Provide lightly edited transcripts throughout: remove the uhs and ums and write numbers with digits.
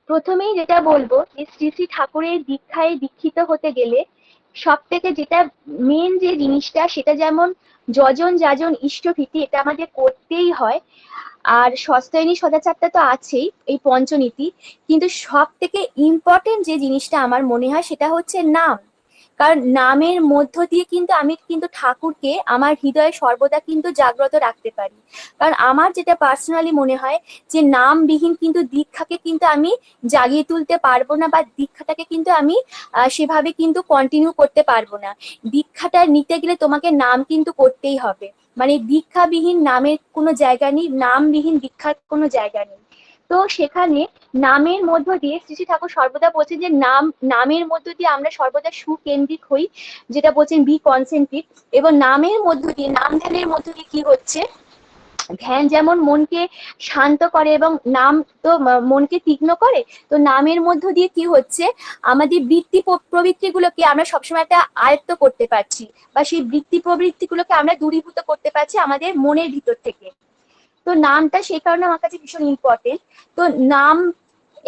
প্রথমেই যেটা বলবো যে শ্রী শ্রী ঠাকুরের দীক্ষায় দীক্ষিত হতে গেলে সব থেকে যেটা মেন যে জিনিসটা, সেটা যেমন যজন যাজন ইষ্টভীতি, এটা আমাদের করতেই হয়। আর সস্তায়নী সদাচারটা তো আছেই, এই পঞ্চনীতি। কিন্তু সব থেকে ইম্পর্টেন্ট যে জিনিসটা আমার মনে হয় সেটা হচ্ছে নাম। কারণ নামের মধ্য দিয়ে কিন্তু আমি কিন্তু ঠাকুরকে আমার হৃদয়ে সর্বদা কিন্তু জাগ্রত রাখতে পারি। কারণ আমার যেটা পার্সোনালি মনে হয় যে নামবিহীন কিন্তু দীক্ষাকে কিন্তু আমি জাগিয়ে তুলতে পারবো না, বা দীক্ষাটাকে কিন্তু আমি সেভাবে কিন্তু কন্টিনিউ করতে পারবো না। দীক্ষাটা নিতে গেলে তোমাকে নাম কিন্তু করতেই হবে। মানে দীক্ষাবিহীন নামের কোনো জায়গা নেই, নামবিহীন দীক্ষার কোনো জায়গা নেই। তো সেখানে নামের মধ্য দিয়ে শ্রী শ্রী ঠাকুর সর্বদা বলছেন যে নামের মধ্য দিয়ে আমরা সর্বদা সুকেন্দ্রিক হই, যেটা বলছেন বি কনসেন্ট্রিক। এবং নামের মধ্য দিয়ে, নাম ধ্যানের মধ্য দিয়ে কি হচ্ছে, ধ্যান যেমন মনকে শান্ত করে এবং নাম তো মনকে তীক্ষ্ণ করে। তো নামের মধ্য দিয়ে কি হচ্ছে, আমাদের বৃত্তি প্রবৃত্তি গুলোকে আমরা সবসময় একটা আয়ত্ত করতে পারছি, বা সেই বৃত্তি প্রবৃত্তি গুলোকে আমরা দূরীভূত করতে পারছি আমাদের মনের ভিতর থেকে। তো নামটা সেই কারণে আমার কাছে ভীষণ ইম্পর্টেন্ট। তো নাম,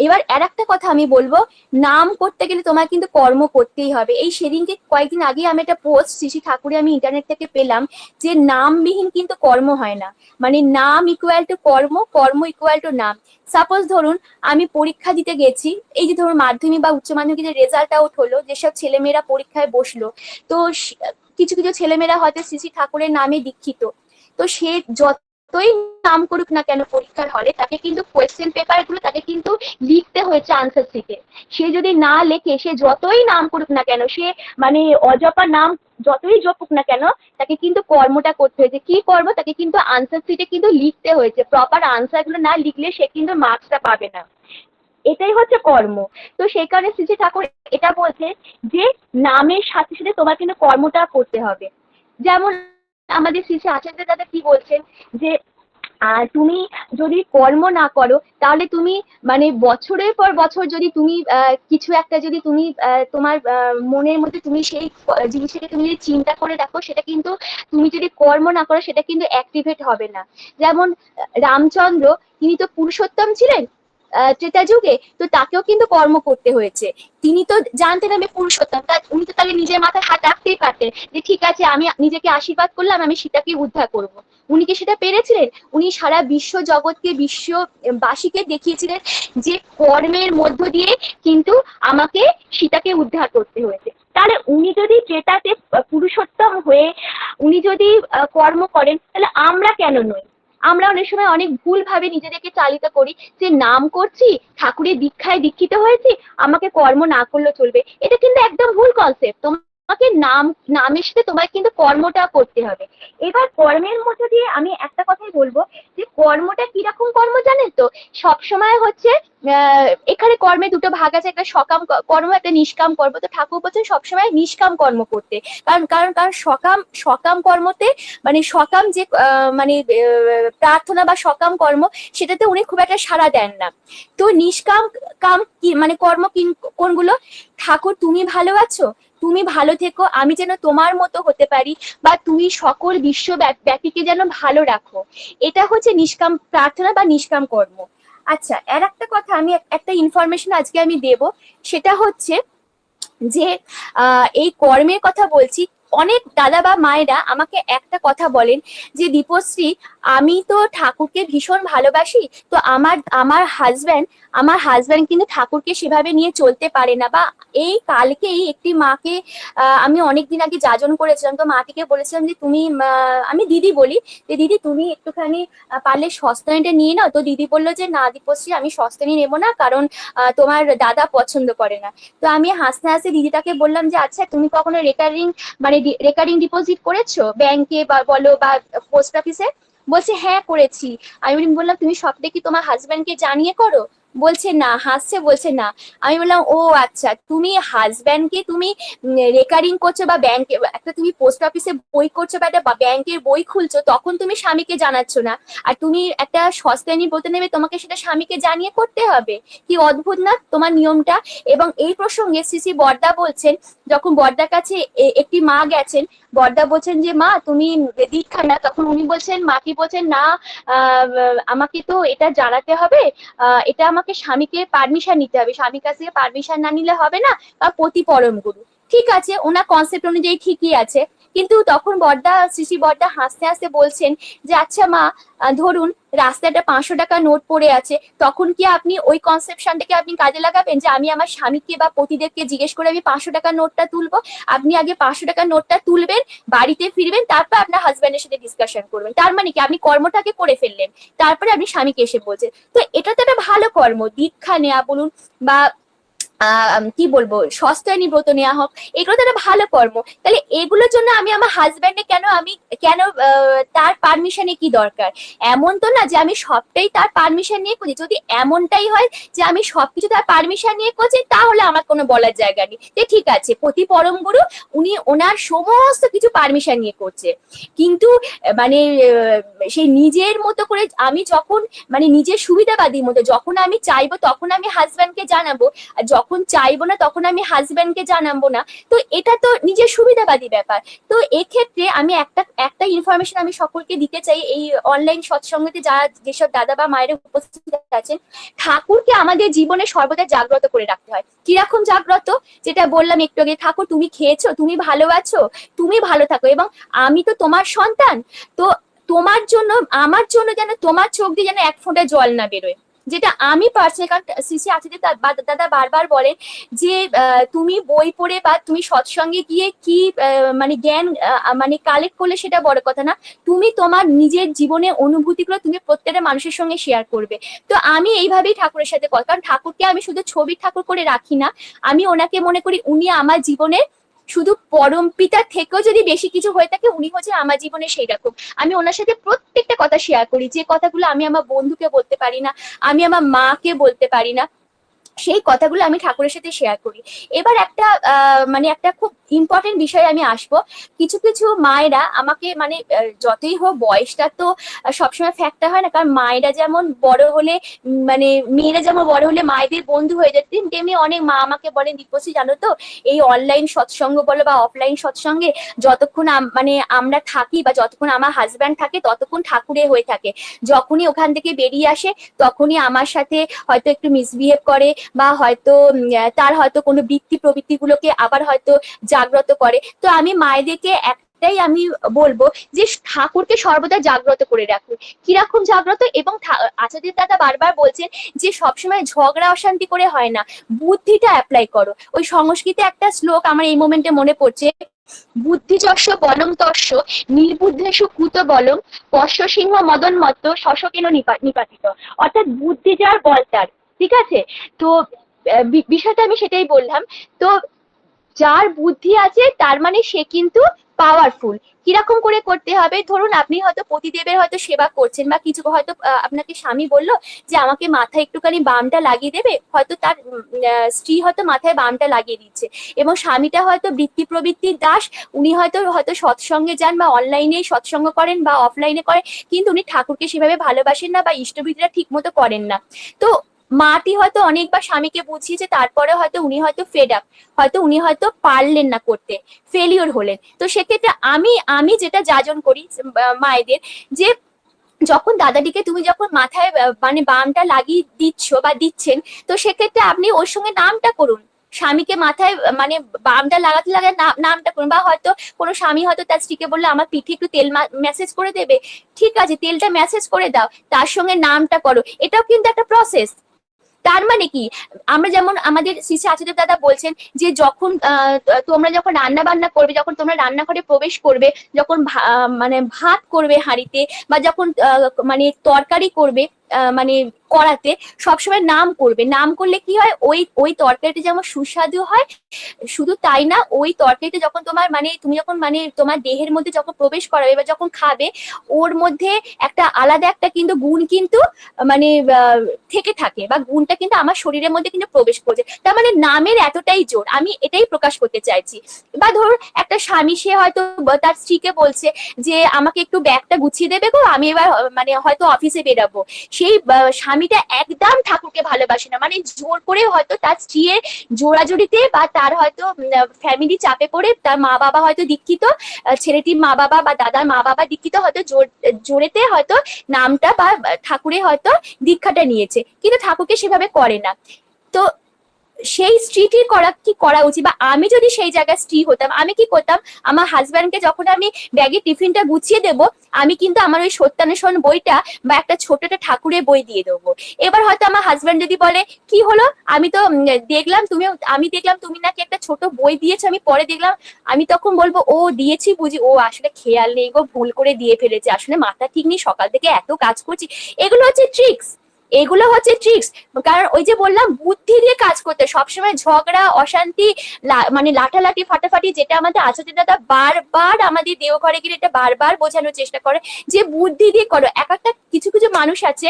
এবার আর একটা কথা আমি বলবো, নাম করতে গেলে তোমার কিন্তু কর্ম করতেই হবে। এই সেদিনকে কয়েকদিন আগে আমি একটা পোস্ট শ্রী শ্রী ঠাকুরে আমি ইন্টারনেট থেকে পেলাম যে নামবিহীন কিন্তু কর্ম হয় না। মানে নাম ইকুয়াল টু কর্ম, কর্ম ইকুয়াল টু নাম। সাপোজ ধরুন আমি পরীক্ষা দিতে গেছি, এই যে ধরুন মাধ্যমিক বা উচ্চ মাধ্যমিকের রেজাল্ট আউট হলো, যেসব ছেলেমেয়েরা পরীক্ষায় বসলো, তো কিছু কিছু ছেলেমেয়েরা হয়তো শ্রী শ্রী ঠাকুরের নামে দীক্ষিত। তো সে যতই নাম করুক না কেন পরীক্ষার হলে, তাকে কিন্তু কোয়েশ্চেন পেপার গুলো তাকে কিন্তু লিখতে হয়েছে আনসার শিটে। সে যদি না লেখে, সে যতই নাম করুক না কেন, সে মানে অজপা নাম যতই জপুক না কেন, তাকে কিন্তু কর্মটা করতে হয়েছে। কি কর্ম, তাকে কিন্তু আনসার শিটে কিন্তু লিখতে হয়েছে। প্রপার আনসার গুলো না লিখলে সে কিন্তু মার্কসটা পাবে না। এটাই হচ্ছে কর্ম। তো সেই কারণে শ্রী শ্রী ঠাকুর এটা বলছে যে নামের সাথে সাথে তোমার কিন্তু কর্মটা করতে হবে। যেমন আমাদের শ্রী শ্রী আচার্য দাদা কি বলছেন যে তুমি যদি কর্ম না করো, তাহলে তুমি মানে বছরের পর বছর যদি তুমি কিছু একটা যদি তুমি তোমার মনের মধ্যে তুমি সেই জিনিসটাকে তুমি যদি চিন্তা করে দেখো, সেটা কিন্তু তুমি যদি কর্ম না করো সেটা কিন্তু অ্যাক্টিভেট হবে না। যেমন রামচন্দ্র, তিনি তো পুরুষোত্তম ছিলেন ত্রেতা যুগে, তো তাকেও কিন্তু কর্ম করতে হয়েছে। তিনি তো জানতেন আমি পুরুষোত্তম, উনি তো তাহলে নিজের মাথায় হাত রাখতেই পারতেন যে ঠিক আছে আমি নিজেকে আশীর্বাদ করলাম, আমি সীতাকে উদ্ধার করব। উনি কি সেটা পেরেছিলেন? উনি সারা বিশ্ব জগৎকে, বিশ্ববাসীকে দেখিয়েছিলেন যে কর্মের মধ্য দিয়ে কিন্তু আমাকে সীতাকে উদ্ধার করতে হয়েছে। তাহলে উনি যদি ক্রেতাতে পুরুষোত্তম হয়ে উনি যদি কর্ম করেন, তাহলে আমরা কেন নই? আমরা অনেক সময় অনেক ভুল ভাবে নিজেদেরকে চালিত করি যে নাম করছি, ঠাকুরের দীক্ষায় দীক্ষিত হয়েছি, আমাকে কর্ম না করলেও চলবে। এটা কিন্তু একদম ভুল কনসেপ্ট। তোমাকে নামের সাথে তোমার কিন্তু কর্মটা করতে হবে। এবার কর্মের মধ্যে দিয়ে আমি একটা কথাই বলবো যে কর্মটা কিরকম কর্ম জানেন তো, সবসময় হচ্ছে এখানে কর্মে দুটো ভাগ আছে, একটা সকাম কর্ম, একটা নিষ্কাম কর্ম। তো ঠাকুর বলছেন সবসময় নিষ্কাম কর্ম করতে। কারণ কারণ কারণ সকাম সকাম কর্মতে, মানে সকাম যে মানে প্রার্থনা বা সকাম কর্ম, সেটাতে উনি খুব একটা সাড়া দেন না। তো নিষ্কাম কাম কি মানে কর্ম কোনগুলো, ঠাকুর তুমি ভালো আছো, তুমি ভালো থেকো, আমি যেন তোমার মতো হতে পারি, বা তুমি সকল বিশ্ব ব্যাপীকে যেন ভালো রাখো। এটা হচ্ছে নিষ্কাম প্রার্থনা বা নিষ্কাম কর্ম। আচ্ছা, আর একটা কথা আমি একটা ইনফরমেশন আজকে আমি দেব, সেটা হচ্ছে যে এই কর্মের কথা বলছি। অনেক দাদা বা মায়েরা আমাকে একটা কথা বলেন যে দীপশ্রী, আমি তো ঠাকুরকে ভীষণ ভালোবাসি, তো আমার আমার হাজব্যান্ড আমার হাজব্যান্ড কিন্তু ঠাকুরকে সেভাবে নিয়ে চলতে পারে না। বা এই কালকেই একটি মাকে আমি অনেকদিন আগে যাজন করেছিলাম, তো মাটিকে বলেছিলাম যে তুমি আমি দিদি বলি, যে দিদি তুমি একটুখানি পারলে সস্তানিটা নিয়ে নাও। তো দিদি বললো যে না দীপশ্রী, আমি সস্তানি নেবো না, কারণ তোমার দাদা পছন্দ করে না। তো আমি হাসতে হাসতে দিদিটাকে বললাম যে আচ্ছা, তুমি কখনো মানে রেকারিং ডিপোজিট করেছো ব্যাংকে বা বলো বা পোস্ট অফিসে? বলছে হ্যাঁ করেছি। আমি বললাম তুমি সবটা কি তোমার হাজবেন্ডকে জানিয়ে করো? বলছে না, হাসছে, বলছে না। আমি বললাম ও আচ্ছা, তুমি হাজবেন্ডকে তুমি রেকারিং করছো বা ব্যাংকে একটা তুমি পোস্ট অফিসে বই করছো বা একটা ব্যাংকের বই খুলছো, তখন তুমি স্বামীকে জানাচ্ছ না, আর তুমি একটা সস্তানি বলতে নেবে, তোমাকে সেটা স্বামীকে জানিয়ে করতে হবে? কি অদ্ভুত না তোমার নিয়মটা? এবং এই প্রসঙ্গে শ্রী শ্রী বড়দা বলছেন, যখন বড়দার কাছে একটি মা গেছেন, বড়দা বলছেন যে মা তুমি দীক্ষা না, তখন উনি বলছেন, মা কি বলছেন, না আমাকে তো এটা জানাতে হবে, এটা আমাকে স্বামীকে পারমিশন নিতে হবে, স্বামীর কাছ থেকে পারমিশন না নিলে হবে না, বা পতি পরম গুরু। ঠিক আছে, ওনার কনসেপ্ট অনুযায়ী ঠিকই আছে। কিন্তু তখন বড়দা, শ্রী বড়দা হাসতে হাসতে বলছেন যে আচ্ছা মা, ধরুন রাস্তায় একটা 500 টাকা নোট পড়ে আছে, তখন কি আপনি ওই কনসেপশনটাকে আপনি কাজে লাগাবেন যে আমি আমার স্বামীকে বা পতিদেবকে জিজ্ঞেস করে আমি 500 টাকার নোটটা তুলবো? আপনি আগে 500 টাকার নোটটা তুলবেন, বাড়িতে ফিরবেন, তারপর আপনার হাজব্যান্ডের সাথে ডিসকাশন করবেন। তার মানে কি আপনি কর্মটাকে করে ফেললেন, তারপরে আপনি স্বামীকে এসে বলছেন। তো এটা তো একটা ভালো কর্ম, দীক্ষা নেওয়া বলুন বা কি বলবো, সস্তায়নী ব্রত নেওয়া হোক, এগুলো তো একটা ভালো কর্ম। তাহলে এগুলোর জন্য আমি আমার হাজব্যান্ডে কেন তার পারমিশনে কি দরকার? এমন তো না যে আমি সবটাই তার পারমিশন নিয়ে করছি। যদি এমনটাই হয় যে আমি সবকিছু তার পারমিশন নিয়ে করছি, তাহলে আমার কোনো বলার জায়গা নেই যে ঠিক আছে, পতি পরম গুরু উনি ওনার সমস্ত কিছু পারমিশন নিয়ে করছে। কিন্তু মানে সেই নিজের মতো করে আমি যখন, মানে নিজের সুবিধাবাদীর মতো যখন আমি চাইবো তখন আমি হাজব্যান্ডকে জানাবো, আর যখন চাইবো না তখন আমি হাজব্যান্ডকে জানাবো না। তো এটা তো নিজের সুবিধাবাদী ব্যাপার। তো এক্ষেত্রে আমি একটা ইনফরমেশন আমি সকলকে দিতে চাই, এই অনলাইন সৎসঙ্গতে যারা যেসব দাদা বা মায়েরা উপস্থিত আছেন, ঠাকুরকে আমাদের জীবনে সর্বদা জাগ্রত করে রাখতে হয়। কিরকম জাগ্রত? যেটা বললাম একটু আগে, ঠাকুর তুমি খেয়েছো, তুমি ভালো আছো, তুমি ভালো থাকো, এবং আমি তো তোমার সন্তান। তো তোমার জন্য, আমার জন্য যেন তোমার চোখ দিয়ে যেন এক ফোঁটা জল না বেরোয়, যেটা আমি পার্সোনালি, কারণ শ্রী আচার্য দাদা বারবার বলেন যে তুমি বই পড়ে বা তুমি সৎসঙ্গে গিয়ে কি মানে জ্ঞান মানে কালেক্ট করলে সেটা বড় কথা না, তুমি তোমার নিজের জীবনে অনুভূতিগুলো তুমি প্রত্যেকটা মানুষের সঙ্গে শেয়ার করবে। তো আমি এইভাবেই ঠাকুরের সাথে কথা, কারণ ঠাকুরকে আমি শুধু ছবি ঠাকুর করে রাখি না, আমি ওনাকে মনে করি উনি আমার জীবনের শুধু পরম পিতার থেকেও যদি বেশি কিছু হয়ে থাকে, উনি হচ্ছে আমার জীবনে সেই রকম। আমি ওনার সাথে প্রত্যেকটা কথা শেয়ার করি, যে কথাগুলো আমি আমার বন্ধুকে বলতে পারি না, আমি আমার মাকে বলতে পারি না, সেই কথাগুলো আমি ঠাকুরের সাথে শেয়ার করি। এবার একটা মানে একটা খুব ইম্পর্টেন্ট বিষয়ে আমি আসবো। কিছু কিছু মায়েরা আমাকে, মানে যতই হোক বয়সটা তো সবসময় ফ্যাক্টর হয় না, কারণ মায়েরা যেমন বড় হলে, মানে মেয়েরা যেমন বড় হলে মায়েদের বন্ধু হয়ে যায়, তেমনি অনেক মা আমাকে বলেন দীপশ্রী জানো তো, এই অনলাইন সৎসঙ্গ বলো বা অফলাইন সৎসঙ্গে যতক্ষণ মানে আমরা থাকি বা যতক্ষণ আমার হাজব্যান্ড থাকে ততক্ষণ ঠাকুরে হয়ে থাকে, যখনই ওখান থেকে বেরিয়ে আসে তখনই আমার সাথে হয়তো একটু মিসবিহেভ করে, বা হয়তো তার হয়তো কোনো বৃত্তি প্রবৃত্তি গুলোকে আবার হয়তো জাগ্রত করে। তো আমি মায়েদেরকে একটাই আমি বলবো যে ঠাকুরকে সর্বদা জাগ্রত করে রাখুন। কিরকম জাগ্রত? এবং আচার্য দাদা বারবার বলছেন যে সবসময় ঝগড়া অশান্তি করে হয় না, বুদ্ধিটা অ্যাপ্লাই করো। ওই সংস্কৃতে একটা শ্লোক আমার এই মোমেন্টে মনে পড়ছে, বুদ্ধিযস্য বলং তস্য নির্বুদ্ধেষু কুত বলং পশ্য সিংহ মদন মত্ত শশকেন নিপাতিত। অর্থাৎ বুদ্ধি যার বল তার, ঠিক আছে? তো বিষয়টা আমি সেটাই বললাম। তো যার বুদ্ধি আছে তার মানে সে কিন্তু পাওয়ারফুল। কিরকম করে করতে হবে? ধরুন আপনি হয়তো পতিদেবের হয়তো সেবা করছেন, বা কিছু হয়তো আপনাকে স্বামী বললো যে আমাকে মাথায় একটুখানি বামটা লাগিয়ে দেবে, হয়তো তার স্ত্রী হয়তো মাথায় বামটা লাগিয়ে দিচ্ছে, এবং স্বামীটা হয়তো বৃত্তি প্রবৃত্তির দাস, উনি হয়তো হয়তো সৎসঙ্গে যান বা অনলাইনে সৎসঙ্গ করেন বা অফলাইনে করেন, কিন্তু উনি ঠাকুরকে সেভাবে ভালোবাসেন না বা ইষ্টবিধিটা ঠিক মতো করেন না। তো মাটি হয়তো অনেকবার স্বামীকে বুঝিয়েছে, তারপরে হয়তো উনি হয়তো ফেড আপ, হয়তো উনি হয়তো পারলেন না করতে, ফেলিওর হলেন। তো সেক্ষেত্রে আমি আমি যেটা যাজন করি মায়েদের, যে যখন দাদাটিকে তুমি যখন মাথায় মানে বামটা লাগিয়ে দিচ্ছ বা দিচ্ছেন, তো সেক্ষেত্রে আপনি ওর সঙ্গে নামটা করুন। স্বামীকে মাথায় মানে বামটা লাগাতে লাগাতে নামটা করুন। বা হয়তো কোনো স্বামী হয়তো তার স্ত্রীকে বললো আমার পিঠে একটু তেল মেসেজ করে দেবে, ঠিক আছে তেলটা মেসেজ করে দাও, তার সঙ্গে নামটা করো। এটাও কিন্তু একটা প্রসেস। তার মানে কি, আমরা যেমন আমাদের শ্রী আচার্য দাদা বলছেন যে যখন তোমরা যখন রান্না বান্না করবে, যখন তোমরা রান্নাঘরে প্রবেশ করবে, যখন মানে ভাত করবে হাঁড়িতে, বা যখন মানে তরকারি করবে মানে কড়াতে, সবসময় নাম করবে। নাম করলে কি হয়, ওই ওই তরকারিটা যেমন সুস্বাদু হয়, শুধু তাই না, ওই তরকারিটা যখন তোমার মানে তুমি যখন মানে তোমার দেহের মধ্যে যখন প্রবেশ করাবে বা যখন খাবে, ওর মধ্যে একটা আলাদা একটা কিন্তু গুণ কিন্তু মানে থেকে থাকে, বা গুণটা কিন্তু আমার শরীরের মধ্যে কিন্তু প্রবেশ করছে। তার মানে নামের এতটাই জোর, আমি এটাই প্রকাশ করতে চাইছি। বা ধরুন একটা স্বামী, সে হয়তো তার স্ত্রীকে বলছে যে আমাকে একটু ব্যাগটা গুছিয়ে দেবে গো, আমি এবার মানে হয়তো অফিসে বেরাবো। সেই স্বামীটা একদম ঠাকুরকে ভালোবাসে না, মানে জোর করে হয়তো তার স্ত্রীর জোড়াজুড়িতে বা তার হয়তো ফ্যামিলি চাপে পড়ে, তার মা বাবা হয়তো দীক্ষিত, ছেলেটির মা বাবা বা দাদার মা বাবা দীক্ষিত, হয়তো জোরেতে হয়তো নামটা বা ঠাকুরে হয়তো দীক্ষাটা নিয়েছে, কিন্তু ঠাকুরকে সেভাবে করে না। তো সেই স্ত্রীটির কি করা উচিত, বা আমি যদি সেই জায়গায় স্ত্রী হতাম আমি কি করতাম? আমার হাজব্যান্ডকে যখন আমি ব্যাগে টিফিনটা গুছিয়ে দেবো, আমি কিন্তু আমার ওই সত্যান্বেষণ বইটা বা একটা ছোট একটা ঠাকুরের বই দিয়ে দেবো। এবার হয়তো আমার হাজব্যান্ড যদি বলে কি হলো, আমি তো দেখলাম তুমি নাকি একটা ছোট বই দিয়েছো, আমি পরে দেখলাম, আমি তখন বলবো ও দিয়েছি বুঝি, ও আসলে খেয়াল নেই গো, ভুল করে দিয়ে ফেলেছে, আসলে মাথা ঠিক নেই, সকাল থেকে এত কাজ করছি। এগুলো হচ্ছে ট্রিক্স। কারণ ওই যে বললাম, বুদ্ধি দিয়ে কাজ করতে, সবসময় ঝগড়া অশান্তি মানে লাঠালাঠি ফাটাফাটি, যেটা আমাদের আচার্য দাদা বারবার আমাদের দেওঘরে গিয়ে এটা বারবার বোঝানোর চেষ্টা করে যে বুদ্ধি দিয়ে করো। একটা কিছু কিছু মানুষ আছে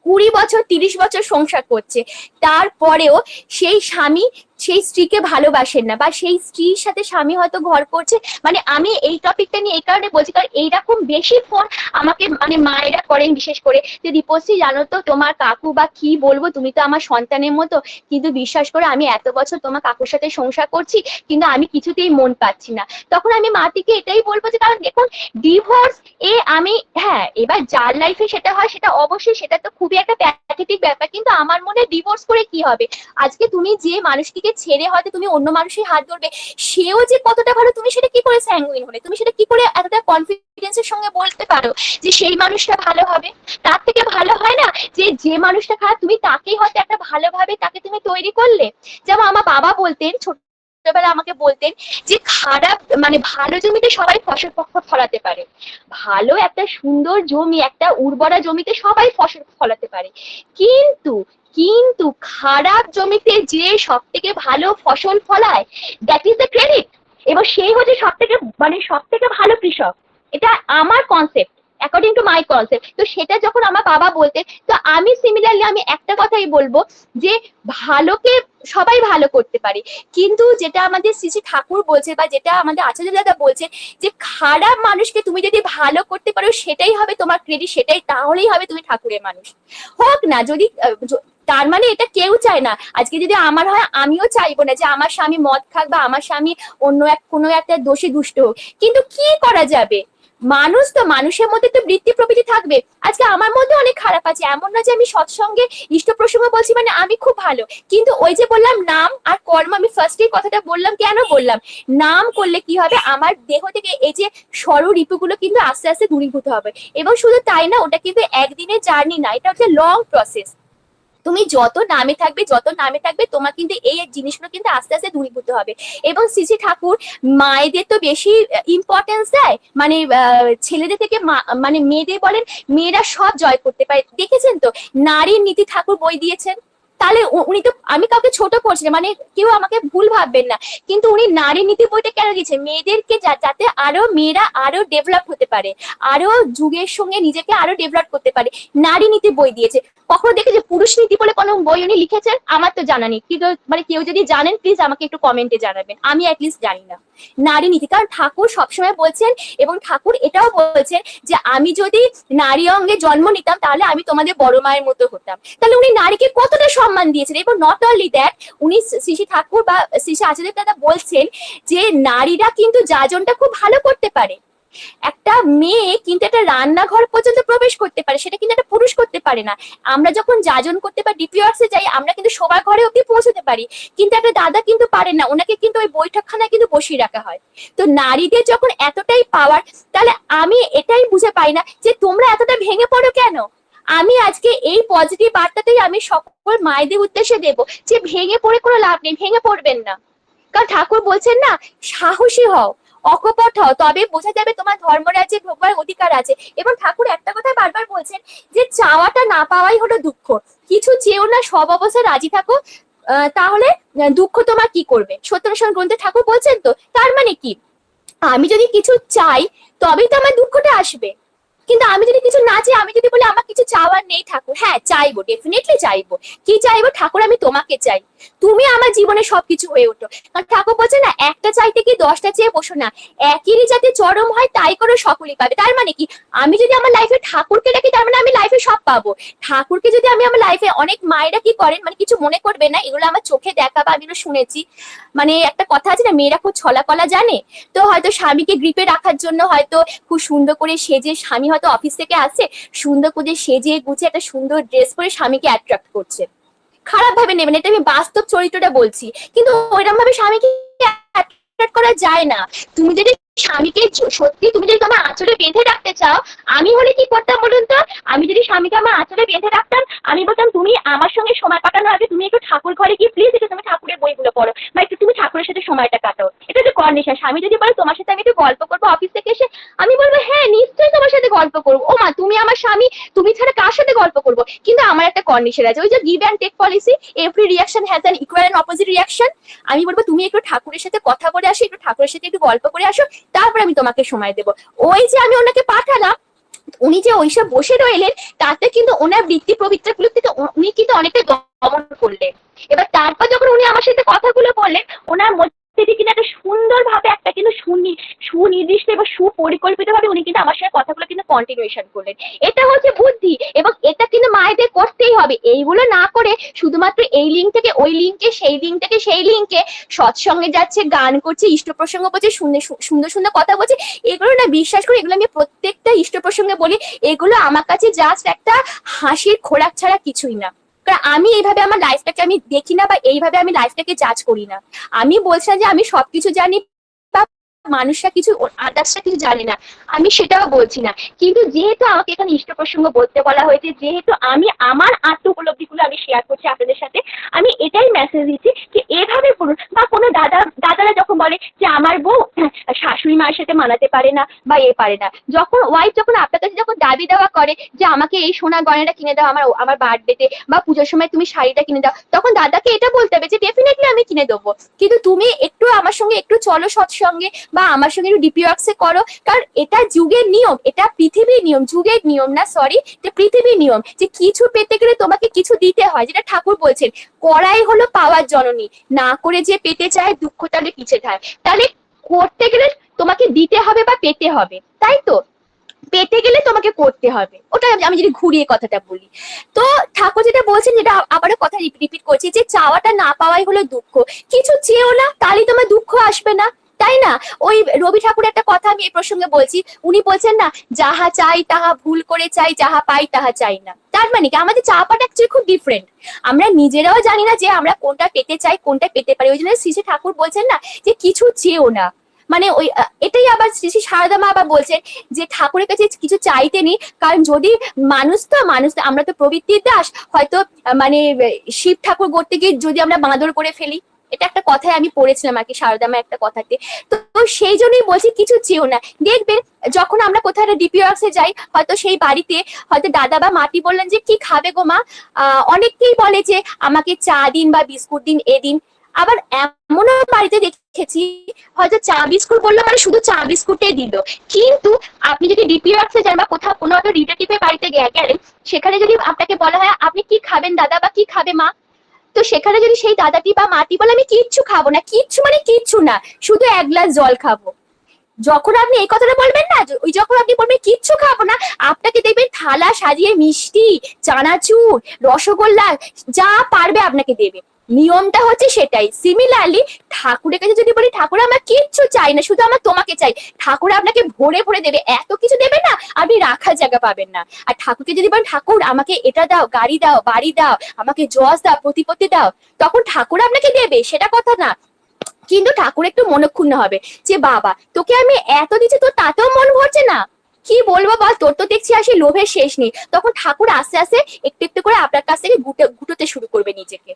20 বছর 30 বছর সংসার করছে, তারপরেও সেই স্বামী সেই স্ত্রীকে ভালোবাসেন না, বা সেই স্ত্রীর সাথে স্বামী হয়তো ঘর করছে। মানে আমি এই টপিকটা নিয়ে এই কারণে বলছি, কারণ এইরকম বেশি ফোন আমাকে মানে মায়েরা করেন, বিশেষ করে যে দীপশ্রী জানো তো তোমার কাকু, বা কি বলবো, তুমি তো আমার সন্তানের মতো, কিন্তু বিশ্বাস করে আমি এত বছর তোমার কাকুর সাথে সংসার করছি, কিন্তু আমি কিছুতেই মন পাচ্ছি না। তখন আমি মাটিকে এটাই বলবো যে কারণ দেখুন, ডিভোর্স আমি হ্যাঁ, এবার যার লাইফে সেটা হয় সেটা অবশ্যই, সেটা তো খুবই একটা প্যাথেটিক ব্যাপার, কিন্তু আমার মনে ডিভোর্স করে কি হবে? আজকে তুমি যে মানুষটিকে ছেড়ে হয়তো তুমি অন্য মানুষের হাত ধরবে, সেও যে কতটা ভালো তুমি সেটা কি করে স্যাঙ্গুইন হলে, তুমি সেটা কি করে এতটা কনফিডেন্সের সঙ্গে বলতে পারো যে সেই মানুষটা ভালো হবে? তার থেকে ভালো হয় না যে মানুষটা খারাপ তুমি তাকেই হয়তো একটা ভালোভাবে তাকে তুমি তৈরি করলে। যেমন আমার বাবা বলতেন, ছোটবেলা আমাকে বলতেন যে খারাপ মানে ভালো জমিতে সবাই ফসল ফলাতে পারে, ভালো একটা সুন্দর জমি, একটা উর্বরা জমিতে সবাই ফসল ফলাতে পারে, কিন্তু কিন্তু খারাপ জমিতে যে সব থেকে ভালো ফসল ফলায়, দ্যাট ইজ দ্য ক্রেডিট, এবং সেই হচ্ছে সব থেকে ভালো কৃষক। এটা আমার concept, according to my concept. তো সেটা যখন আমার বাবা বলতেন, তো আমি সিমিলারলি আমি একটা কথাই বলবো যে ভালোকে সবাই ভালো করতে পারে, কিন্তু যেটা আমাদের শ্রী শ্রী ঠাকুর বলছে বা যেটা আমাদের আচার্য দাদা বলছে, যে খারাপ মানুষকে তুমি যদি ভালো করতে পারো সেটাই হবে তোমার ক্রেডিট, সেটাই তাহলেই হবে তুমি ঠাকুরের মানুষ। হোক না যদি তার মানে এটা কেউ চায় না, আজকে যদি আমার হয় আমিও চাইবো না যে আমার স্বামী মদ খাক বা আমার স্বামী অন্য কোনো একটা দোষে দুষ্ট হোক, কিন্তু কি করা যাবে? মানুষ তো, মানুষের মধ্যে তো বৃত্তি প্রবৃত্তি থাকবে। আজকে আমার মধ্যে অনেক খারাপ আছে, এমন না যে আমি সৎসঙ্গে ইষ্ট প্রসঙ্গ বলছি মানে আমি খুব ভালো, কিন্তু ওই যে বললাম নাম আর কর্ম, আমি ফার্স্টেই কথাটা বললাম, কেন বললাম নাম করলে কি হবে, আমার দেহ থেকে এই যে রিপুগুলো কিন্তু আস্তে আস্তে দূরীভূত হবে। এবং শুধু তাই না, ওটা কিন্তু একদিনের জার্নি না, এটা হচ্ছে লং প্রসেস। তুমি যত নামে থাকবে তোমার কিন্তু এই জিনিসগুলো কিন্তু আস্তে আস্তে দূরীভূত হবে। এবং শ্রী শ্রী ঠাকুর মায়েদের তো বেশি ইম্পর্টেন্স দেয়, মানে ছেলেদের থেকে মানে মেয়েদের বলেন, মেয়েরা সব জয় করতে পারে, দেখেছেন তো? নারীর নীতি ঠাকুর বই দিয়েছেন। তাহলে উনি তো, আমি কাউকে ছোট করছি না, মানে কেউ আমাকে ভুল ভাববেন না, কিন্তু উনি নারী নীতি বইটা কেন দিয়েছেন? মেয়েদেরকে যাতে আরো মেয়েরা আরো ডেভেলপ হতে পারে, আরো যুগের সঙ্গে নিজেকে আরো ডেভেলপ করতে পারে, নারী নীতি বই দিয়েছে। কখনো দেখে যে পুরুষ নীতি বলে কোনো বই উনি লিখেছেন? আমার তো জানা নেই, কিন্তু মানে কেউ যদি জানেন প্লিজ আমাকে একটু কমেন্টে জানাবেন, আমি অ্যাটলিস্ট জানি না নারী নীতি। কারণ ঠাকুর সবসময় বলছেন, এবং ঠাকুর এটাও বলছেন যে আমি যদি নারী অঙ্গে জন্ম নিতাম তাহলে আমি তোমাদের বড় মায়ের মতো হতাম। তাহলে উনি নারীকে কতটা সম্মান দিয়েছেন। এবং নট অনলি দ্যাট, উনি শ্রী শ্রী ঠাকুর বা শ্রী শ্রী আচার্য দাদা বলছেন যে নারীরা কিন্তু যাজনটা খুব ভালো করতে পারে। একটা মেয়ে কিন্তু একটা রান্নাঘর পর্যন্ত প্রবেশ করতে পারে, সেটা কিন্তু একটা পুরুষ করতে পারে না। আমরা যখন যাজন করতে বা ডিপিওয়ার্সে যাই, আমরা কিন্তু সবার ঘরে অব্দি পৌঁছতে পারি, কিন্তু একটা দাদা কিন্তু পারেন না, ওনাকে কিন্তু ওই বৈঠকখানায় কিন্তু বসিয়ে রাখা হয়। তো নারীদের যখন এতটাই পাওয়ার, তাহলে আমি এটাই বুঝে পাই না যে তোমরা এতটা ভেঙে পড়ো কেন। আমি আজকে এই পজিটিভ বার্তাটাই আমি সকল মায়েদের উদ্দেশ্যে দেব, যে ভেঙে পড়ে কোনো লাভ নেই, ভেঙে পড়বেন না। কারণ ঠাকুর বলছেন না, সাহসী হও, অকপট হও, তবে বোঝা যাবে তোমার ধর্মরাজ্যে ঢোকবার অধিকার আছে। এবং ঠাকুর একটা কথা বারবার বলছেন যে চাওয়াটা না পাওয়াই হলো দুঃখ, কিছু চেয়েও না, সব অবস্থায় রাজি থাকো, তাহলে দুঃখ তোমার কি করবে। সত্যনারায়ণ গ্রন্থে ঠাকুর বলছেন তো, তার মানে কি, আমি যদি কিছু চাই তবেই তো আমার দুঃখটা আসবে। কিন্তু আমি যদি কিছু না চাই, আমি যদি বলি আমার কিছু চাওয়ার নেই ঠাকুর, হ্যাঁ চাইবো, ডেফিনেটলি চাইবো। কি চাইবো? ঠাকুর আমি তোমাকে চাই, তুমি আমার জীবনে সবকিছু হয়ে ওঠো। কারণ ঠাকুর বলছে না, একটা চাইতে কি 10টা চেয়ে বসো না, একই যাতে চরম হয় তাই করো সকলেই পাবে। তার মানে কি, আমি যদি আমার লাইফে ঠাকুরকে ডাকি তার মানে আমি লাইফে সব পাবো। ঠাকুরকে যদি আমি আমার লাইফে, অনেক মায়েরা কি করেন, মানে কিছু মনে করবে না, এগুলো আমার চোখে দেখা বা আমি শুনেছি, মানে একটা কথা আছে না, মেয়েরা খুব ছলা কলা জানে। তো হয়তো স্বামীকে গ্রিপে রাখার জন্য হয়তো খুব সুন্দর করে সেজে, স্বামী হয়তো অফিস থেকে আসে, সুন্দর করে সেজে গুছে একটা সুন্দর ড্রেস পরে স্বামীকে অ্যাট্রাক্ট করছে। খারাপ ভাবে নেবেন, এটা আমি বাস্তব চরিত্রটা বলছি। কিন্তু ওইরকম ভাবে স্বামীকে অ্যাট্রাক্ট করা যায় না। তুমি যদি স্বামীকে সত্যি, তুমি যদি তোমার আঁচলে বেঁধে রাখতে চাও, আমি হলে কি করতাম বলুন তো? আমি যদি স্বামীকে আমার আঁচলে বেঁধে রাখতাম, আমি বলতাম তুমি আমার সঙ্গে সময় কাটানোর আগে তুমি একটু ঠাকুর ঘরে গিয়ে প্লিজ একটু তুমি ঠাকুরের বইগুলো পড়ো, বা একটু তুমি ঠাকুরের সাথে সময়টা কাটাও। এটা হচ্ছে কন্ডিশন। স্বামী যদি বলে তোমার সাথে আমি একটু গল্প করবো অফিস থেকে এসে, আমি বলবো হ্যাঁ নিশ্চয়ই তোমার সাথে গল্প করবো। ও মা, তুমি আমার স্বামী, তুমি ছাড়া কার সাথে গল্প করবো? কিন্তু আমার একটা কন্ডিশন আছে, ওই যে give and take policy, every reaction has an equal and opposite reaction. আমি বলবো তুমি একটু ঠাকুরের সাথে কথা বলে আসো, একটু ঠাকুরের সাথে একটু গল্প করে আসো, তারপর আমি তোমাকে সময় দেবো। ওই যে আমি ওনাকে পাঠালাম, উনি যে ওইসব বসে রইলেন, তাতে কিন্তু ওনার বৃত্তি প্রবৃত্তি গুলো কিন্তু উনি কিন্তু অনেকটা দমন করলেন। এবার তারপর যখন উনি আমার সাথে কথাগুলো বললেন, ওনার মধ্যে কিন্তু একটা সুন্দর ভাবে একটা কিন্তু সুনির্দিষ্ট এবং সুপরিকল্পিত ভাবে উনি কিন্তু আমার সাথে কথাগুলো কিন্তু কন্টিনিউশন করলেন। এটা হচ্ছে বুদ্ধি, এবং এটা কিন্তু মায়েদের করতেই হবে। এইগুলো না করে শুধুমাত্র এই লিঙ্ক থেকে ওই লিঙ্কে, সেই লিঙ্ক থেকে সেই লিঙ্কে সৎসঙ্গে যাচ্ছে, গান করছে, ইষ্ট প্রসঙ্গ বলছে, সুন্দর সুন্দর সুন্দর কথা বলছে, এগুলো না বিশ্বাস করে, এগুলো আমি প্রত্যেকটা ইষ্ট প্রসঙ্গে বলি, এগুলো আমার কাছে জাস্ট একটা হাসির খোরাক ছাড়া কিছুই না। কারণ আমি এইভাবে আমার লাইফটাকে আমি দেখি না, বা এইভাবে আমি লাইফটাকে জাজ করি না। আমি বলছিলাম যে আমি সবকিছু জানি বা মানুষরা কিছু, আদার্সরা কিছু জানে না, আমি সেটাও বলছি না। কিন্তু যেহেতু আমাকে এখানে ইষ্ট প্রসঙ্গ বলতে বলা হয়েছে, যেহেতু আমি আমার আত্ম উপলব্ধিগুলো আমি শেয়ার করছি আপনাদের সাথে, আমি এটাই মেসেজ দিচ্ছি যে এভাবে করুন। বা কোনো দাদারা যখন বলে যে আমার বউ শাশুড়ি মায়ের সাথে মানাতে পারে না বা এ পারে না, যখন ওয়াইফ যখন আপনার কাছে যখন দাবি দেওয়া করে যে আমাকে এই সোনা গয়নাটা কিনে দাও আমার আমার বার্থডেতে, বা পুজোর সময় তুমি শাড়িটা কিনে দাও, তখন দাদাকে এটা বলতে হবে যে ডেফিনেটলি আমি কিনে দেবো, কিন্তু তুমি একটু আমার সঙ্গে একটু চলো সৎসঙ্গে, বা আমার সঙ্গে একটু ডিপি ওয়ার্কসে করো। কারণ এটা যুগের নিয়ম, এটা পৃথিবীর নিয়ম, যুগের নিয়ম না, সরি, এটা পৃথিবীর নিয়ম যে কিছু পেতে গেলে তোমাকে কিছু দিতে হয়। যেটা ঠাকুর বলছেন, করাই হলো পাওয়ার জননী, না করে যে পেতে চায় দুঃখ তাহলে পিছে থাকে। তাহলে করতে গেলে তোমাকে দিতে হবে বা পেতে হবে, তাই তো? পেতে গেলে তোমাকে করতে হবে, ওটা আমি যদি ঘুরিয়ে কথাটা বলি। তো ঠাকুর যেটা বলছেন, যেটা আবারও কথা রিপিট করছি, যে চাওয়াটা না পাওয়াই হলো দুঃখ। কিছু চেয়েও না, তাহলে তোমার দুঃখ আসবে না, তাই না? ওই রবি ঠাকুর একটা কথা আমি এই প্রসঙ্গে বলছি, উনি বলছেন না, যাহা চাই তাহা ভুল করে চাই, যাহা পাই তাহা চাই না। তার মানে কি, আমাদের চাওয়াটা অ্যাকচুয়ালি খুব ডিফারেন্ট। আমরা নিজেরাও জানি না যে আমরা কোনটা পেতে চাই, কোনটা পেতে পারি। ওই জন্য শ্রী শ্রী ঠাকুর বলছেন না যে কিছু চেয়েও না, মানে ওই এটাই আবার শ্রী শ্রী সারদা মা আবার বলছেন যে ঠাকুরের কাছে কিছু চাইতে নেই। কারণ যদি মানুষ তো আমরা তো প্রবৃত্তির দাস, হয়তো মানে শিব ঠাকুর করতে গিয়ে যদি আমরা বাঁদর করে ফেলি, এটা একটা কথায় আমি পড়েছিলাম আর কি, সারদা মা একটা কথাতে। তো সেই জন্যই বলছি কিছু চেয়েও না। দেখবেন যখন আমরা কোথাও একটা ডিপি ওয়ার্কসে যাই, হয়তো সেই বাড়িতে হয়তো দাদা বা মাটি বললেন যে কি খাবে গো মা, অনেককেই বলে যে আমাকে চা দিন বা বিস্কুট দিন, এ দিন। আবার এমনও বাড়িতে দেখেছি, হয়তো চা বিস্কুট বললো মানে শুধু চা বিস্কুটই দিল, কিন্তু আপনি যদি ডিপি ওয়ার্কসে যান বা কোথাও কোনো একটা রিলেটিভের বাড়িতে গেলেন, সেখানে যদি আপনাকে বলা হয় আপনি কি খাবেন দাদা বা কি খাবে মা, তো সেখানে যদি সেই দাদাটি বা মাটি বলে আমি কিচ্ছু খাবো না, কিচ্ছু মানে কিচ্ছু না, শুধু এক গ্লাস জল খাবো, যখন আপনি এই কথাটা বলবেন না, ওই যখন আপনি বলবেন কিচ্ছু খাবো না, আপনাকে দেখবেন থালা সাজিয়ে মিষ্টি, চানাচুর, রসগোল্লা যা পারবে আপনাকে দেবে। নিয়মটা হচ্ছে সেটাই। সিমিলারলি ঠাকুরের কাছে যদি বলি ঠাকুর আমার কিচ্ছু চাই না, শুধু আমার তোমাকে চাই, ঠাকুর আপনাকে ভরে ভরে দেবে, এত কিছু দেবে না আপনি রাখার জায়গা পাবেন না। আর ঠাকুরকে যদি বলেন ঠাকুর আমাকে এটা দাও, গাড়ি দাও, বাড়ি দাও, আমাকে যশ দাও, প্রতিপত্তি দাও, তখন ঠাকুর আপনাকে দেবে, সেটা কথা না। কিন্তু ঠাকুর একটু মনক্ষুণ্ণ হবে যে বাবা তোকে আমি এত দিচ্ছি, তোর তাতেও মন ভরছে না, কি বলবো বল, তোর তো দেখছি আসে লোভের শেষ নেই। তখন ঠাকুর আস্তে আস্তে একটু একটু করে আপনার কাছ থেকে গুটোতে শুরু করবে নিজেকে।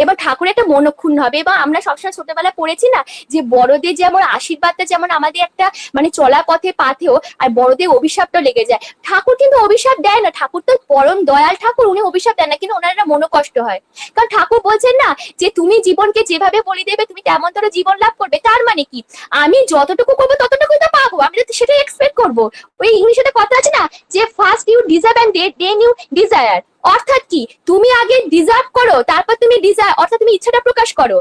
এবার ঠাকুর একটা মনক্ষুণ্ণ হবে। এবং আমরা সবসময় ছোটবেলায় পড়েছি না যে বড়দের যেমন আশীর্বাদটা যেমন আমাদের একটা মানে চলা পথে পাথেও, আর বড়দের অভিশাপটা লেগে যায়। ঠাকুর কিন্তু অভিশাপ দেয় না, ঠাকুর তো পরম দয়াল ঠাকুর, উনি অভিশাপ দেন না, কিন্তু ওনার একটা মনোকষ্ট হয়। কারণ ঠাকুর বলছেন না যে তুমি জীবনকে যেভাবে বলি দেবে তুমি তেমন ধরো জীবন লাভ করবে। তার মানে কি, আমি যতটুকু করবো ততটুকুই তো পাবো, আমি তো সেটাই এক্সপেক্ট করবো। ওই ইংলিশে কথা আছে না যে first you deserve and then you desire. অর্থাৎ কি, তুমি আগে ডিজার্ভ করো, তারপর তুমি ডিজায়ার, অর্থাৎ তুমি ইচ্ছাটা প্রকাশ করো।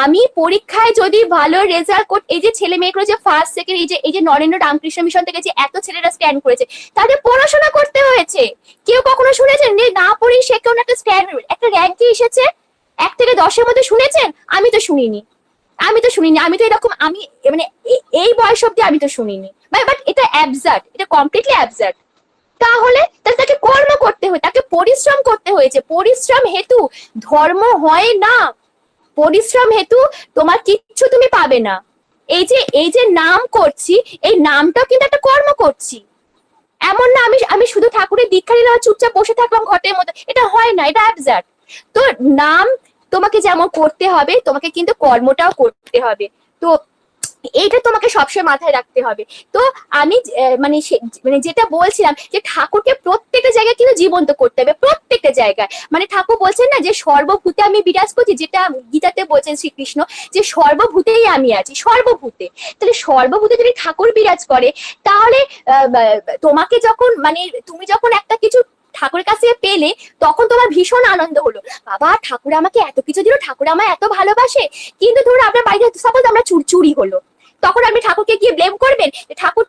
আমি পরীক্ষায় যদি ভালো রেজাল্ট কর, এই যে ছেলে মেয়েগুলো যে ফার্স্ট সেকেন্ড, এই যে নরেন্দ্র রামকৃষ্ণ মিশন থেকে যে এত ছেলেরা স্ট্যান্ড করেছে, তাদের পড়াশোনা করতে হয়েছে। কেউ কখনো শুনেছেন যে না পড়ি সে কেউ একটা স্ট্যান্ড একটা র্যাঙ্কে এসেছে? 1 থেকে 10-এর মধ্যে শুনেছেন? আমি তো শুনিনি। আমি তো এরকম, আমি মানে এই বয়স অব্দি আমি তো শুনিনি। বাট এটা অ্যাবসার্ড, এটা কমপ্লিটলি অ্যাবসার্ড। তাহলে তাকে কর্ম করতে হয়, তাকে পরিশ্রম করতে হয়েছে। পরিশ্রম হেতু ধর্ম হয় না, পরিশ্রম হেতু তোমার কিচ্ছু তুমি পাবে না। এই যে নাম করছি, এই নামটাও কিন্তু একটা কর্ম করছি। এমন না আমি শুধু ঠাকুরের দীক্ষা নিলাম চুপচাপ বসে থাকলাম ঘটের মধ্যে, এটা হয় না, এটা অ্যাবসার্ড। তো নাম তোমাকে যেমন করতে হবে, তোমাকে কিন্তু কর্মটাও করতে হবে। তো এইটা তোমাকে সবসময় মাথায় রাখতে হবে। তো আমি মানে যেটা বলছিলাম যে ঠাকুরকে প্রত্যেকটা জায়গায় কিন্তু জীবন্ত করতে হবে, প্রত্যেকটা জায়গায়। মানে ঠাকুর বলছেন না যে সর্বভূতে আমি বিরাজ করছি, যেটা গীতাতে বলছেন শ্রীকৃষ্ণ যে সর্বভূতেই আমি আছি, সর্বভূতে। তাহলে সর্বভূতে যদি ঠাকুর বিরাজ করে, তাহলে তোমাকে যখন মানে তুমি যখন একটা কিছু ঠাকুরের কাছে পেলে, তখন তোমার ভীষণ আনন্দ হলো, বাবা ঠাকুর আমাকে এত কিছু দিল, ঠাকুর আমায় এত ভালোবাসে। কিন্তু ধরুন আপনার বাড়িতে সাপোজ আমরা চুরি হলো, তখন আপনি ঠাকুরকে গিয়ে ব্লেম করবেন ঠাকুর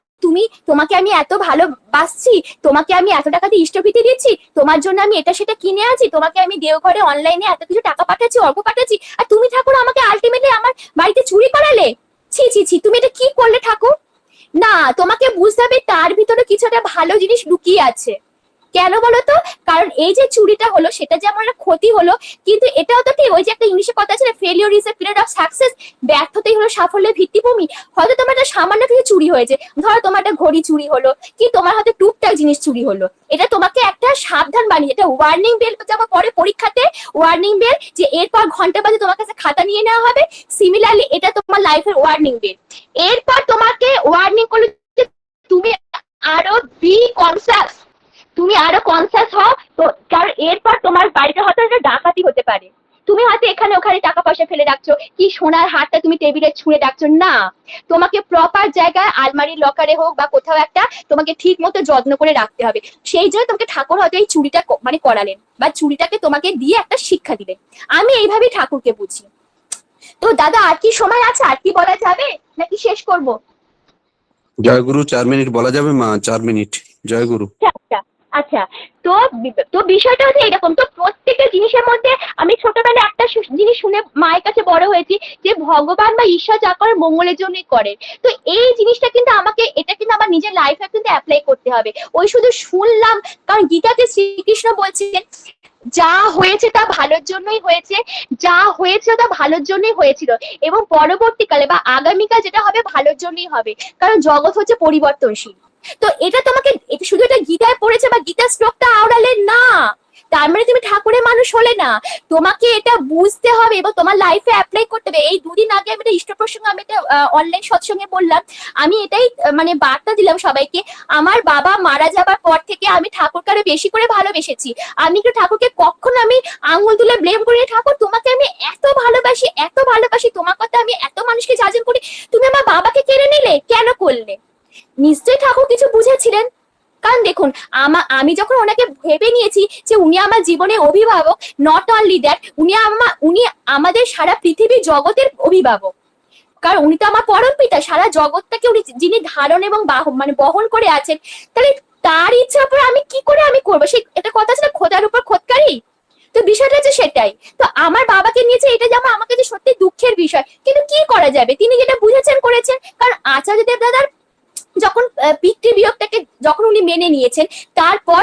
তোমাকে আমি এত ভালোবাসছি, তোমাকে আমি এত টাকা দিয়ে ইষ্টভীতি দিচ্ছি, তোমার জন্য আমি এটা সেটা কিনে আছি, তোমাকে আমি দেওঘরে অনলাইনে এত কিছু টাকা পাঠাচ্ছি, অর্ঘ পাঠাচ্ছি, আর তুমি ঠাকুর আমাকে আলটিমেটলি আমার বাড়িতে চুরি করালে। ছি ছি ছি, তুমি এটা কি করলে ঠাকুর? না, তোমাকে বুঝতে হবে তার ভিতরে কিছু একটা ভালো জিনিস লুকিয়ে আছে। কেন বলতো? কারণ এই যে চুরিটা হলো সেটা যে আমার ক্ষতি হলো, কিন্তু এটাও তো ঠিক, ওই যে একটা ইংলিশে কথা আছে না, failure is a period of success, ব্যর্থতাই হলো সাফল্যের ভিত্তিভূমি। হয়তো তোমার একটা সামান্য কিছু চুরি হয়েছে, ধরো তোমার একটা ঘড়ি চুরি হলো, কি তোমার হাতে টুকটাক জিনিস চুরি হলো, এটা তোমাকে একটা সাবধান বানিয়ে, এটা ওয়ার্নিং বেল, যেমন পরে পরীক্ষাতে ওয়ার্নিং বেল যে এরপর ঘন্টা বাজে তোমার কাছে খাতা নিয়ে নেওয়া হবে, সিমিলারলি এটা তোমার লাইফের ওয়ার্নিং বেল। এরপর তোমাকে ওয়ার্নিং করলে তুমি আরো বি কনসাস, তুমি আরো কনসাস হও। তো কারণ এরপর তোমার বাড়িতে হয়তো একটা ডাকাতি হতে পারে, তুমি হয়তো এখানে ওখানে টাকা পয়সা ফেলে রাখছো, কি সোনার হারটা তুমি টেবিলে ছুঁড়ে রাখছো না, তোমাকে প্রপার জায়গায় আলমারির লকারে হোক বা কোথাও একটা তোমাকে ঠিক মতো যত্ন করে রাখতে হবে। সেই জন্য তোমাকে ঠাকুর হয়তো এই চুরিটা মানে করালেন, বা চুরিটাকে তোমাকে দিয়ে একটা শিক্ষা দিলেন। আমি এইভাবেই ঠাকুরকে বুঝি। তো দাদা আর কি সময় আছে, আর কি বলা যাবে নাকি শেষ করব? জয়গুরু 4 মিনিট বলা যাবে মা? 4 মিনিট। জয়গুরু। আচ্ছা আচ্ছা। তো তো বিষয়টা হচ্ছে এরকম, তো প্রত্যেকটা জিনিসের মধ্যে আমি ছোটবেলায় একটা জিনিস শুনে মায়ের কাছে বড় হয়েছি যে ভগবান বা ঈশ্বর যা করে মঙ্গলের জন্যই করে। তো এই জিনিসটা কিন্তু আমাকে, এটা কিন্তু আমার নিজের লাইফে কিন্তু অ্যাপ্লাই করতে হবে। ওই শুধু শুনলাম, কারণ গীতাতে শ্রীকৃষ্ণ বলছেন যা হয়েছে তা ভালোর জন্যই হয়েছে, যা হয়েছে তা ভালোর জন্যই হয়েছিল, এবং পরবর্তীকালে বা আগামীকাল যেটা হবে ভালোর জন্যই হবে, কারণ জগৎ হচ্ছে পরিবর্তনশীল। তো এটা তোমাকে, এটা শুধু এটা গীতায় পড়েছে বা গীতার শ্লোকটা আওড়ালে না, তার মানে তুমি ঠাকুরের মানুষ হলে না। তোমাকে এটা বুঝতে হবে এবং তোমার লাইফে অ্যাপ্লাই করতে হবে। এই 2 দিন আগে আমি একটা ইষ্ট প্রসঙ্গে আমি একটা অনলাইন সৎসঙ্গে বললাম, আমি এটাই মানে বার্তা দিলাম সবাইকে, আমার বাবা মারা যাবার পর থেকে আমি ঠাকুরকে আরো বেশি করে ভালোবেসেছি। আমি কিন্তু ঠাকুরকে কখনো আমি আঙুল তুলে ব্লেম করি, ঠাকুর তোমাকে আমি এত ভালোবাসি, এত ভালোবাসি, তোমার কথা আমি এত মানুষকে যাজন করি, তুমি আমার বাবাকে কেড়ে নিলে, কেন করলে? নিশ্চয়ই ঠাকুর কিছু বুঝেছিলেন। কারণ দেখুন, আমি যখন ওনাকে ভেবে নিয়েছি যে উনি আমার জীবনের অভিভাবক, নট অনলি দ্যাট, উনি আমাদের সারা পৃথিবী জগতের অভিভাবক, কারণ উনি তো আমার পরম পিতা, সারা জগৎটাকে উনি যিনি ধারণ এবং মানে বহন করে আছেন। তাহলে তার ইচ্ছার উপর আমি কি করে আমি করবো? সেই একটা কথা আছে না, খোদার উপর খোদকারি। তো বিষয়টা হচ্ছে সেটাই। তো আমার বাবাকে নিয়েছে, এটা যেমন আমার কাছে সত্যি দুঃখের বিষয়, কিন্তু কি করা যাবে, তিনি যেটা বুঝেছেন করেছেন। কারণ আচার্যদেব দাদার যখন পিতৃবিয়োগটাকে যখন উনি মেনে নিয়েছেন, তারপর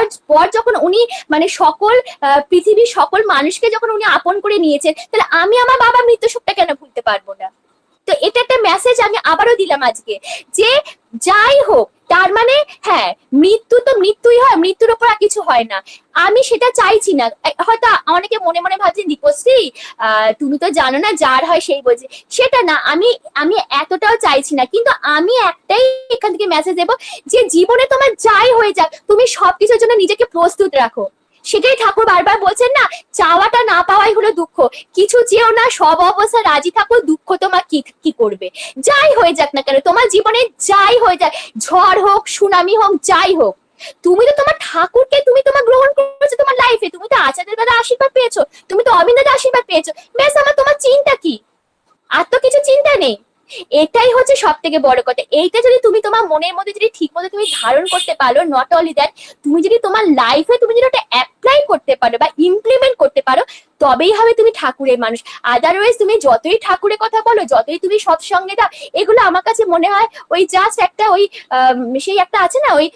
যখন উনি মানে সকল পৃথিবীর সকল মানুষকে যখন উনি আপন করে নিয়েছেন, তাহলে আমি আমার বাবার মৃত্যু শোকটা কেন ভুলতে পারবো না? তো এটা একটা মেসেজ আমি আবারও দিলাম আজকে, যে যাই হোক তার মানে হ্যাঁ, মৃত্যু তো মৃত্যুই হয়, মৃত্যুর উপর আর কিছু হয় না। আমি সেটা চাইছি না। হয়তো অনেকে মনে মনে ভাবছেন দীপশ্রী তুমি তো জানো না যার হয় সেই বোঝে, সেটা না, আমি আমি এতটাও চাইছি না, কিন্তু আমি একটাই এখান থেকে মেসেজ দেবো যে জীবনে তোমার যাই হয়ে যাক তুমি সবকিছুর জন্য নিজেকে প্রস্তুত রাখো। সেটাই ঠাকুর বারবার বলছেন না, চাওয়াটা না পাওয়াই হলো দুঃখ। কিছু চেয়েও না, সব অবস্থা রাজি থাকো, দুঃখ তোমার কি কি করবে। যাই হয়ে যাক না কেন, তোমার জীবনে যাই হয়ে যাক, ঝড় হোক সুনামি হোক যাই হোক, তুমি তো তোমার ঠাকুরকে তুমি তোমার গ্রহণ করেছো তোমার লাইফে, তুমি তো আচার্যের দ্বারা আশীর্বাদ পেয়েছো, তুমি তো অবিন্দের আশীর্বাদ পেয়েছো, ব্যাস আমার তোমার চিন্তা কি, আর তো কিছু চিন্তা নেই। এটাই হচ্ছে সব থেকে বড় কথা। এইটা যদি তুমি তোমার মনের মধ্যে যদি ঠিক মতো তুমি ধারণ করতে পারো, নট অনলি দ্যাট, তুমি যদি তোমার লাইফে তুমি যদি ওটা অ্যাপ্লাই করতে পারো বা ইমপ্লিমেন্ট করতে পারো, তবেই হবে তুমি ঠাকুরের মানুষ। আদারওয়াইজ তুমি যতই ঠাকুরের কথা বলো, যতই তুমি সৎসঙ্গে দাও, এগুলো আমার কাছে মনে হয় ওই জাস্ট একটা ওই সেই একটা আছে না, ওই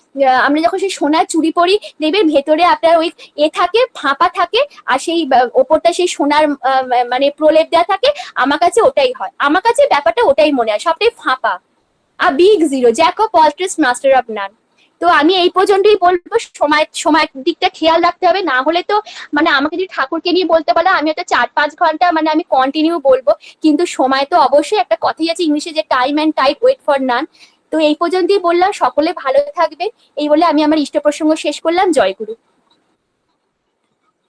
আমরা যখন সেই সোনার চুড়ি পরি, দেখবে ভেতরে আপনার ওই থাকে, ফাঁপা থাকে, আর সেই ওপরটা সেই সোনার মানে প্রলেপ দেওয়া থাকে। আমার কাছে ওটাই হয়, আমার কাছে ব্যাপারটা ওটাই মনে হয়, সবটাই ফাঁপা। আর big zero, jack of all trades, master of none. তো আমি এই পর্যন্তই বলবো, সময় দিকটা খেয়াল রাখতে হবে, না হলে তো মানে আমাকে যদি ঠাকুরকে নিয়ে বলতে বলে আমি হয়তো 4-5 ঘন্টা মানে আমি কন্টিনিউ বলবো, কিন্তু সময় তো অবশ্যই, একটা কথাই আছে ইংলিশে যে time and tide wait for none. তো এই পর্যন্তই বললাম, সকলে ভালো থাকবেন এই বলে আমি আমার ইষ্ট প্রসঙ্গ শেষ করলাম। জয় গুরু।